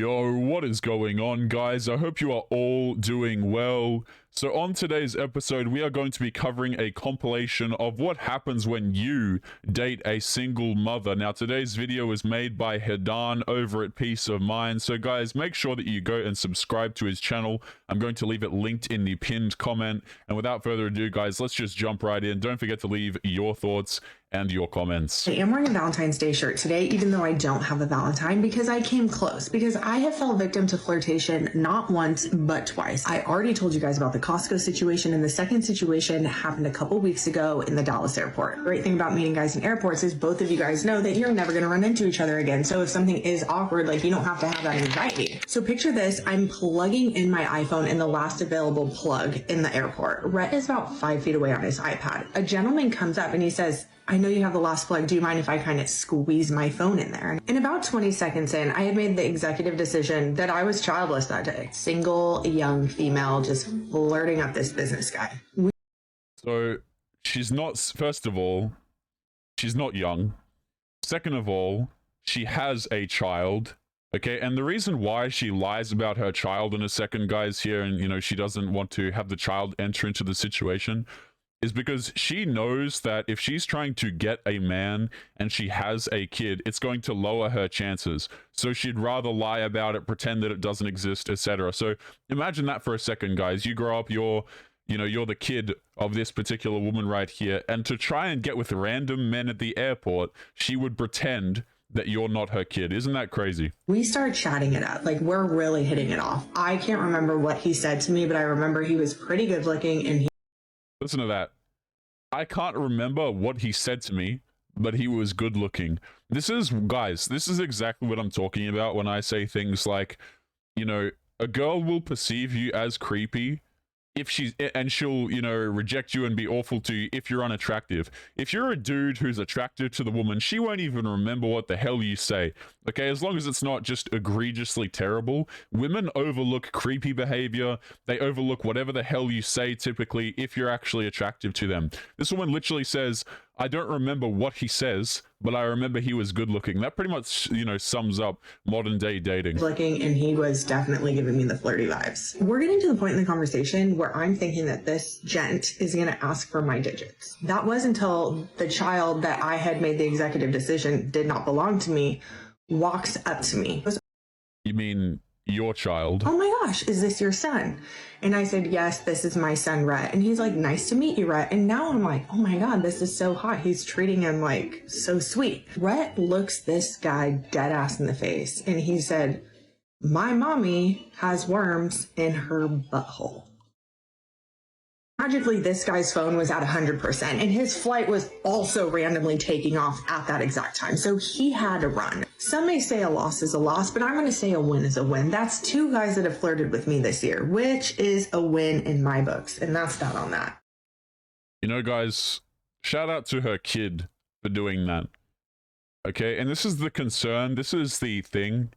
Yo, what is going on, guys? I hope you are all doing well. So on today's episode, we are going to be covering a compilation of what happens when you date a single mother. Now, today's video is made by Hedan over at Peace of Mind. So guys, make sure that you go and subscribe to his channel. I'm going to leave it linked in the pinned comment. And without further ado, guys, let's just jump right in. Don't forget to leave your thoughts and your comments. I am wearing a Valentine's Day shirt today, even though I don't have a Valentine, because I came close, because I have fell victim to flirtation not once, but twice. I already told you guys about the Costco situation, and the second situation happened a couple weeks ago in the Dallas airport. Great thing about meeting guys in airports is both of you guys know that you're never going to run into each other again. So if something is awkward, like, you don't have to have that anxiety. So picture this, I'm plugging in my iPhone in the last available plug in the airport. Rhett is about 5 feet away on his iPad. A gentleman comes up and he says, "I know you have the last plug. Do you mind if I kind of squeeze my phone in there?" And about 20 seconds in, I had made the executive decision that I was childless that day. Single, young female, just flirting up this business guy. So she's not, first of all, she's not young. Second of all, she has a child. Okay, and the reason why she lies about her child in a second, guys, here, and, you know, she doesn't want to have the child enter into the situation, is because she knows that if she's trying to get a man and she has a kid, it's going to lower her chances. So she'd rather lie about it, pretend that it doesn't exist, etc. So imagine that for a second, guys. You grow up, you're the kid of this particular woman right here, and to try and get with random men at the airport, she would pretend that you're not her kid. Isn't that crazy? We start chatting it up. Like, we're really hitting it off. I can't remember what he said to me, but I remember he was pretty good looking, and Listen to that. I can't remember what he said to me, but he was good looking. This is, guys, this is exactly what I'm talking about when I say things like, you know, a girl will perceive you as creepy if she'll, you know, reject you and be awful to you if you're unattractive. If you're a dude who's attractive to the woman, she won't even remember what the hell you say. Okay, as long as it's not just egregiously terrible. Women overlook creepy behavior. They overlook whatever the hell you say, typically, if you're actually attractive to them. This woman literally says, "I don't remember what he says, but I remember he was good looking." That pretty much, you know, sums up modern day dating. Looking, and he was definitely giving me the flirty vibes. We're getting to the point in the conversation where I'm thinking that this gent is going to ask for my digits. That was until the child that I had made the executive decision did not belong to me walks up to me. You mean your child? "Oh my gosh, is this your son?" And I said, "Yes, this is my son, Rhett." And he's like, "Nice to meet you, Rhett." And now I'm like, oh my God, this is so hot. He's treating him like so sweet. Rhett looks this guy dead ass in the face and he said, "My mommy has worms in her butthole." Magically, this guy's phone was at 100%, and his flight was also randomly taking off at that exact time, so he had to run. Some may say a loss is a loss, but I'm going to say a win is a win. That's two guys that have flirted with me this year, which is a win in my books, and that's that on that. You know, guys, shout out to her kid for doing that. Okay, and this is the concern, this is the thing,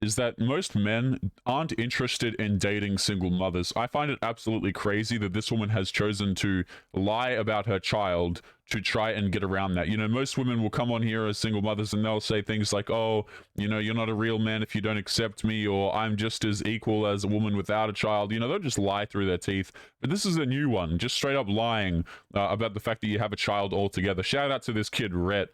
is that most men aren't interested in dating single mothers. I find it absolutely crazy that this woman has chosen to lie about her child to try and get around that. You know, most women will come on here as single mothers and they'll say things like, "Oh, you know, you're not a real man if you don't accept me," or "I'm just as equal as a woman without a child." You know, they'll just lie through their teeth. But this is a new one, just straight up lying about the fact that you have a child altogether. Shout out to this kid, Rhett,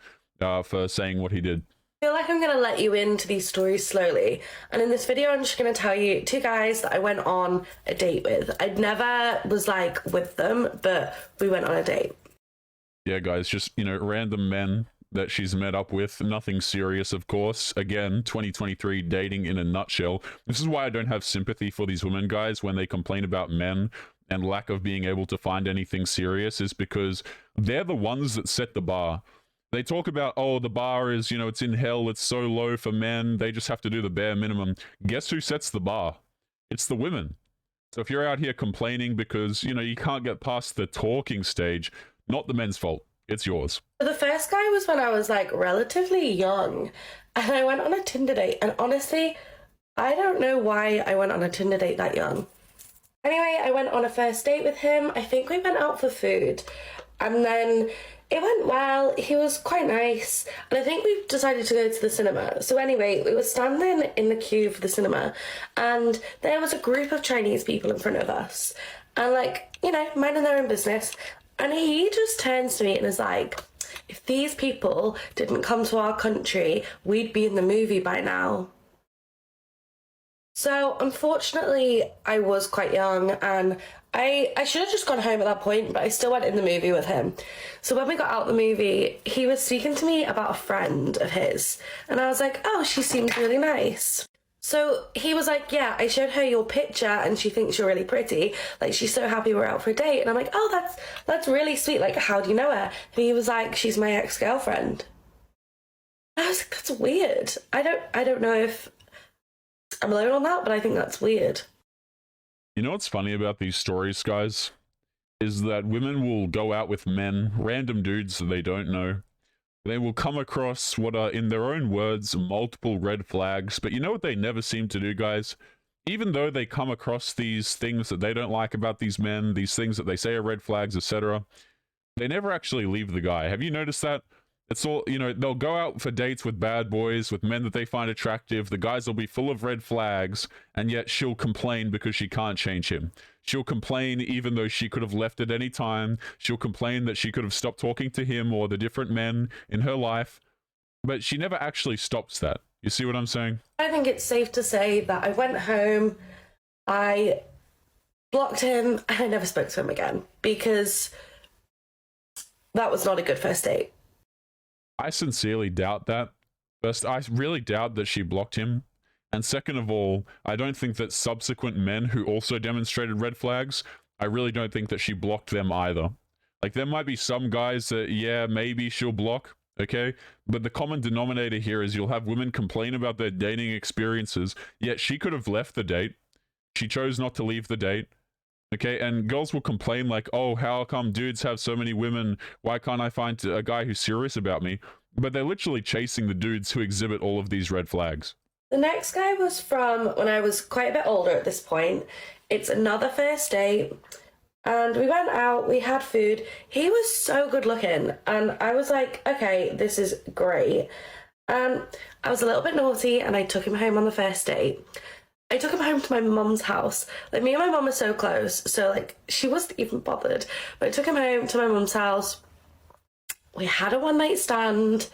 for saying what he did. I feel like I'm going to let you into these stories slowly, and in this video I'm just going to tell you two guys that I went on a date with. I never was like with them, but we went on a date. Yeah, guys, just, you know, random men that she's met up with, nothing serious, of course. Again, 2023 dating in a nutshell. This is why I don't have sympathy for these women, guys, when they complain about men and lack of being able to find anything serious, is because they're the ones that set the bar. They talk about, oh, the bar is, you know, it's in hell, it's so low for men, they just have to do the bare minimum. Guess who sets the bar? It's the women. So if you're out here complaining because, you know, you can't get past the talking stage, not the men's fault. It's yours. The first guy was when I was like relatively young, and I went on a Tinder date, and honestly, I don't know why I went on a Tinder date that young. Anyway, I went on a first date with him. I think we went out for food. And then it went well. He was quite nice. And I think we decided to go to the cinema. So anyway, we were standing in the queue for the cinema, and there was a group of Chinese people in front of us. And like, you know, minding their own business. And he just turns to me and is like, if these people didn't come to our country, we'd be in the movie by now. So unfortunately, I was quite young, and I should have just gone home at that point, but I still went in the movie with him. So when we got out the movie, he was speaking to me about a friend of his, and I was like, oh, she seems really nice. So he was like, yeah, I showed her your picture and she thinks you're really pretty. Like, she's so happy we're out for a date. And I'm like, oh, that's really sweet. Like, how do you know her? And he was like, she's my ex-girlfriend. I was like, that's weird. I don't know if I'm alone on that, but I think that's weird. You know what's funny about these stories, guys? Is that women will go out with men, random dudes that they don't know. They will come across what are, in their own words, multiple red flags. But you know what they never seem to do, guys? Even though they come across these things that they don't like about these men, these things that they say are red flags, etc., they never actually leave the guy. Have you noticed that? It's all, you know, they'll go out for dates with bad boys, with men that they find attractive. The guys will be full of red flags, and yet she'll complain because she can't change him. She'll complain even though she could have left at any time. She'll complain that she could have stopped talking to him or the different men in her life. But she never actually stops that. You see what I'm saying? I think it's safe to say that I went home, I blocked him, and I never spoke to him again, because that was not a good first date. I sincerely doubt that. First, I really doubt that she blocked him. And second of all, I don't think that subsequent men who also demonstrated red flags, I really don't think that she blocked them either. Like, there might be some guys that, yeah, maybe she'll block, okay? But the common denominator here is you'll have women complain about their dating experiences, yet she could have left the date. She chose not to leave the date. Okay, and girls will complain like, oh, how come dudes have so many women? Why can't I find a guy who's serious about me? But they're literally chasing the dudes who exhibit all of these red flags. The next guy was from when I was quite a bit older at this point. It's another first date. And we went out, we had food. He was so good looking. And I was like, okay, this is great. And I was a little bit naughty and I took him home on the first date. I took him home to my mum's house. Like, me and my mum are so close, so like she wasn't even bothered. But I took him home to my mum's house. We had a one-night stand,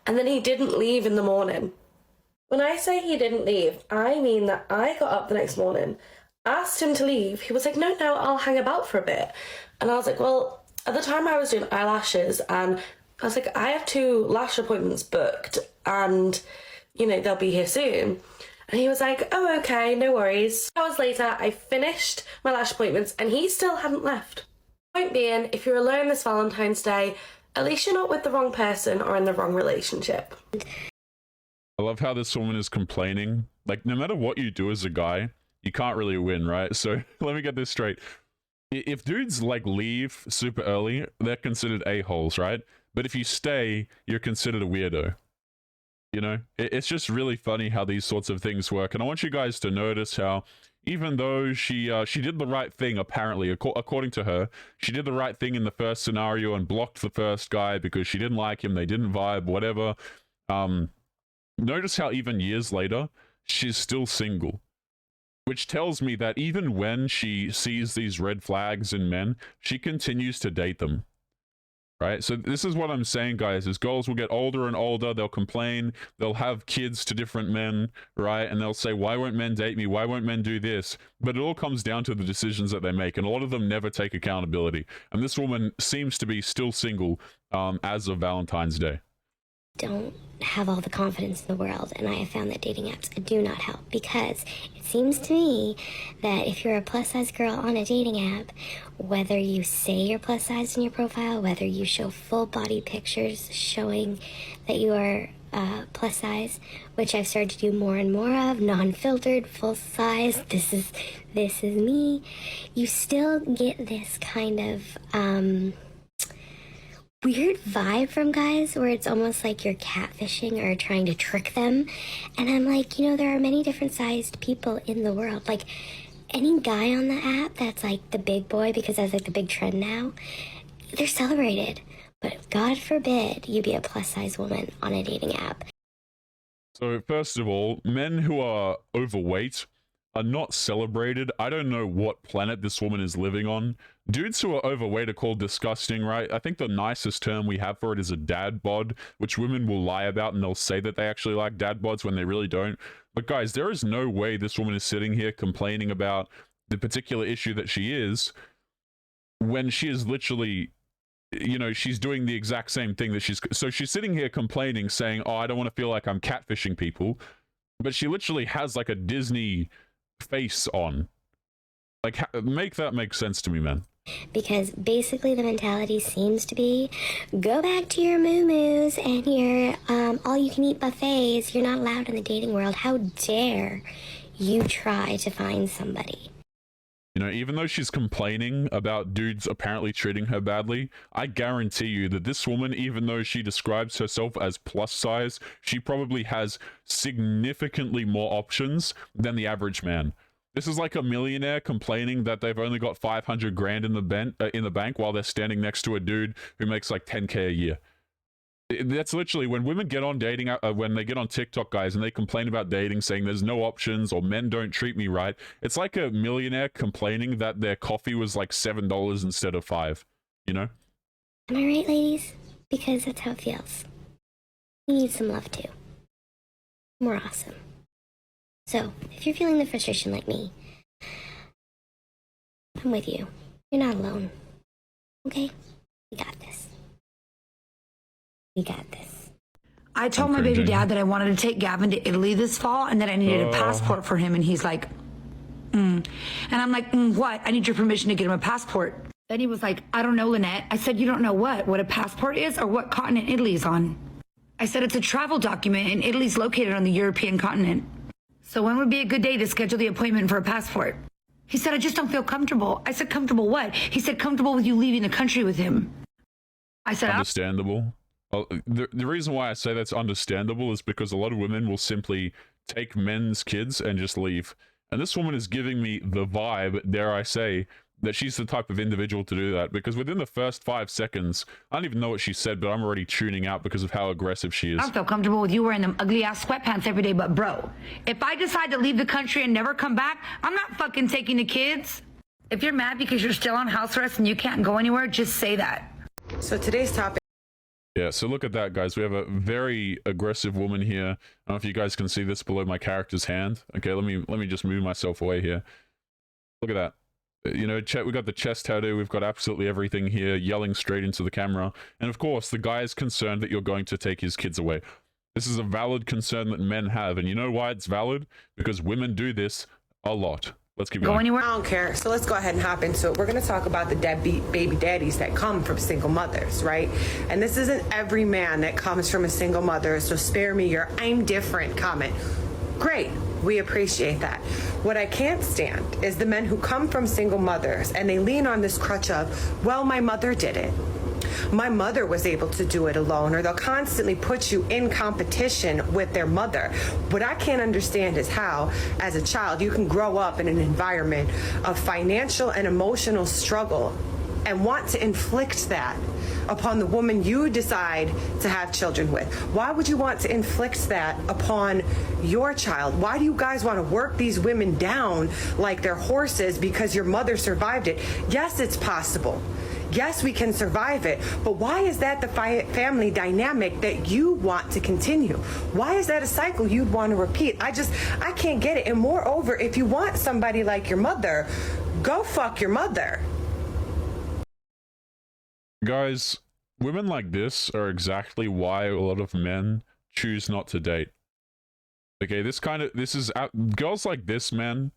and then he didn't leave in the morning. When I say he didn't leave, I mean that I got up the next morning, asked him to leave. He was like, no, I'll hang about for a bit. And I was like, well, at the time I was doing eyelashes, and I was like, I have 2 lash appointments booked, and, you know, they'll be here soon. And he was like, oh, okay, no worries. Hours later, I finished my lash appointments and he still hadn't left. Point being, if you're alone this Valentine's Day, at least you're not with the wrong person or in the wrong relationship. I love how this woman is complaining. Like, no matter what you do as a guy, you can't really win, right? So let me get this straight. If dudes, like, leave super early, they're considered a-holes, right? But if you stay, you're considered a weirdo. You know, it's just really funny how these sorts of things work. And I want you guys to notice how, even though she did the right thing, apparently, according to her, she did the right thing in the first scenario and blocked the first guy because she didn't like him, they didn't vibe, whatever. Notice how even years later, she's still single. Which tells me that even when she sees these red flags in men, she continues to date them. Right? So this is what I'm saying, guys, is girls will get older and older, they'll complain, they'll have kids to different men, right? And they'll say, why won't men date me? Why won't men do this? But it all comes down to the decisions that they make, and a lot of them never take accountability. And this woman seems to be still single as of Valentine's Day. Don't have all the confidence in the world, and I have found that dating apps do not help, because it seems to me that if you're a plus size girl on a dating app, whether you say you're plus size in your profile, whether you show full body pictures showing that you are plus size, which I've started to do more and more of, non-filtered, full size, this is me, you still get this kind of weird vibe from guys where it's almost like you're catfishing or trying to trick them. And I'm like, you know, there are many different sized people in the world. Like, any guy on the app that's like the big boy, because that's like the big trend now, they're celebrated. But God forbid you be a plus-size woman on a dating app. So first of all, men who are overweight are not celebrated. I don't know what planet this woman is living on. Dudes who are overweight are called disgusting, right? I think the nicest term we have for it is a dad bod, which women will lie about, and they'll say that they actually like dad bods when they really don't. But guys, there is no way this woman is sitting here complaining about the particular issue that she is when she is literally, you know, she's doing the exact same thing that so she's sitting here complaining, saying, oh, I don't want to feel like I'm catfishing people, but she literally has like a Disney face on. Like, make that make sense to me, man. Because basically the mentality seems to be, go back to your moo-moos and your all-you-can-eat buffets. You're not allowed in the dating world. How dare you try to find somebody? You know, even though she's complaining about dudes apparently treating her badly, I guarantee you that this woman, even though she describes herself as plus size, she probably has significantly more options than the average man. This is like a millionaire complaining that they've only got 500 grand in the bank while they're standing next to a dude who makes like 10K a year. That's literally when women get on dating, when they get on TikTok, guys, and they complain about dating, saying there's no options or men don't treat me right. It's like a millionaire complaining that their coffee was like $7 instead of $5, you know? Am I right, ladies? Because that's how it feels. You need some love too. More awesome. So, if you're feeling the frustration like me, I'm with you. You're not alone. Okay? We got this. We got this. I told my baby dad that I wanted to take Gavin to Italy this fall and that I needed a passport for him, and he's like, And I'm like, what? I need your permission to get him a passport. Then he was like, I don't know, Lynette. I said, you don't know what a passport is or what continent Italy is on? I said, it's a travel document and Italy's located on the European continent. So when would be a good day to schedule the appointment for a passport? He said, I just don't feel comfortable. I said, comfortable what? He said, comfortable with you leaving the country with him. I said, understandable. Well, the reason why I say that's understandable is because a lot of women will simply take men's kids and just leave. And this woman is giving me the vibe, dare I say, that she's the type of individual to do that, because within the first 5 seconds, I don't even know what she said, but I'm already tuning out because of how aggressive she is. I don't feel comfortable with you wearing them ugly ass sweatpants every day, but bro, if I decide to leave the country and never come back, I'm not fucking taking the kids. If you're mad because you're still on house arrest and you can't go anywhere, just say that. So today's topic. Yeah, so look at that, guys. We have a very aggressive woman here. I don't know if you guys can see this below my character's hand. Okay, let me just move myself away here. Look at that. You know, we got the chest tattoo, we've got absolutely everything here, yelling straight into the camera. And of course, the guy is concerned that you're going to take his kids away. This is a valid concern that men have, and you know why it's valid? Because women do this a lot. Let's keep going. Go anywhere? I don't care. So let's go ahead and hop into it. We're going to talk about the deadbeat baby daddies that come from single mothers, right? And this isn't every man that comes from a single mother, so spare me your I'm different comment. Great. We appreciate that. What I can't stand is the men who come from single mothers and they lean on this crutch of, well, my mother did it. My mother was able to do it alone, or they'll constantly put you in competition with their mother. What I can't understand is how, as a child, you can grow up in an environment of financial and emotional struggle and want to inflict that upon the woman you decide to have children with. Why would you want to inflict that upon your child? Why do you guys want to work these women down like they're horses because your mother survived it? Yes, it's possible. Yes, we can survive it, but why is that the family dynamic that you want to continue? Why is that a cycle you'd want to repeat? I can't get it. And moreover, if you want somebody like your mother, go fuck your mother. Guys, women like this are exactly why a lot of men choose not to date. Okay, girls like this, man,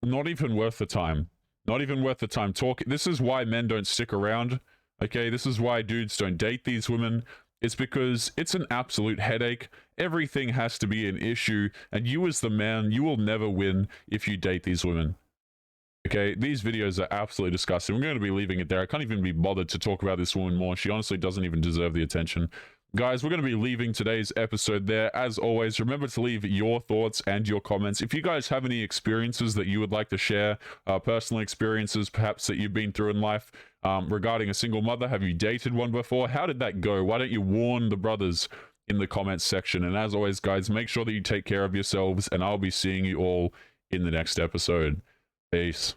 not even worth the time. Not even worth the time talking. This is why men don't stick around. Okay, this is why dudes don't date these women. It's because it's an absolute headache. Everything has to be an issue, and you as the man, you will never win if you date these women. Okay, these videos are absolutely disgusting. We're going to be leaving it there. I can't even be bothered to talk about this woman more. She honestly doesn't even deserve the attention. Guys, we're going to be leaving today's episode there. As always, remember to leave your thoughts and your comments. If you guys have any experiences that you would like to share, personal experiences perhaps that you've been through in life regarding a single mother, have you dated one before? How did that go? Why don't you warn the brothers in the comments section? And as always, guys, make sure that you take care of yourselves, and I'll be seeing you all in the next episode. Peace.